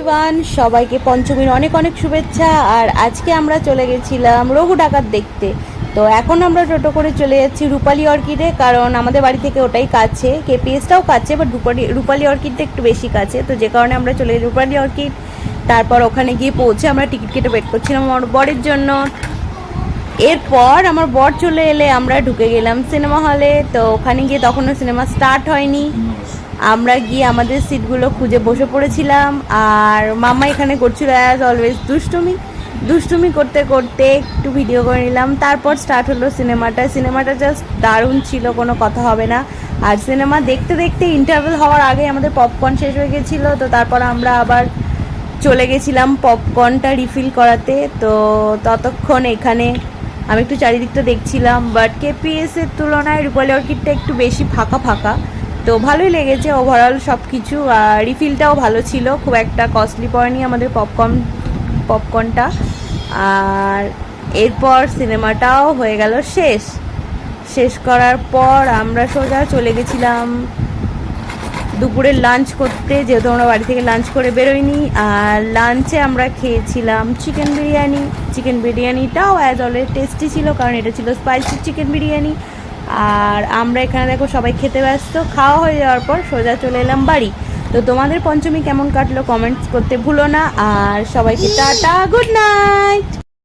Everyone, সবাইকে পঞ্চমীর অনেক অনেক শুভেচ্ছা। আর আজকে আমরা চলে গেছিলাম রঘু ডাকাত দেখতে। তো এখন আমরা টোটো করে চলে যাচ্ছি রূপালী অর্কিডে, কারণ আমাদের বাড়ি থেকে ওটাই কাছে। কেপিএসটাও কাছে, বাট রূপালী অর্কিডটা একটু বেশি কাছে, তো যে কারণে আমরা চলে গেছি রূপালী অর্কিড। তারপর ওখানে গিয়ে পৌঁছে আমরা টিকিট কেটে ওয়েট করছিলাম আমার বরের জন্য। এরপর আমার বর চলে এলে আমরা ঢুকে গেলাম সিনেমা হলে। তো ওখানে গিয়ে তখনও সিনেমা স্টার্ট হয়নি। আমরা গিয়ে আমাদের সিটগুলো খুঁজে বসে পড়েছিলাম। আর মামা এখানে করছিল অ্যাজ অলওয়েজ দুষ্টুমি করতে করতে একটু ভিডিও করে নিলাম। তারপর স্টার্ট হলো সিনেমাটা জাস্ট দারুণ ছিল, কোনো কথা হবে না। আর সিনেমা দেখতে দেখতে ইন্টারভেল হওয়ার আগে আমাদের পপকর্ন শেষ হয়ে গেছিলো। তো তারপর আমরা আবার চলে গেছিলাম পপকর্নটা রিফিল করাতে। তো ততক্ষণ এখানে আমি একটু চারিদিকটা দেখছিলাম, বাট কেপিএসের তুলনায় রূপালী অর্কিডটা একটু বেশি ফাঁকা ফাঁকা। তো ভালোই লেগেছে ওভারঅল সব কিছু। আর রিফিলটাও ভালো ছিল, খুব একটা কস্টলি পড়েনি আমাদের পপকর্নটা। আর এরপর সিনেমাটাও হয়ে গেল শেষ করার পর আমরা সোজা চলে গেছিলাম দুপুরের লাঞ্চ করতে, যেহেতু আমরা বাড়ি থেকে লাঞ্চ করে বেরোইনি। আর লাঞ্চে আমরা খেয়েছিলাম চিকেন বিরিয়ানিটাও অ্যাজ অলওয়েজ টেস্টি ছিল, কারণ এটা ছিল স্পাইসি চিকেন বিরিয়ানি। আর আমরা এখানে দেখো সবাই খেতে ব্যস্ত। খাওয়া হয়ে যাওয়ার পর সোজা চলে এলাম বাড়ি। তো তোমাদের পঞ্চমী কেমন কাটলো কমেন্টস করতে ভুলো না। আর সবাইকে টাটা, গুড নাইট।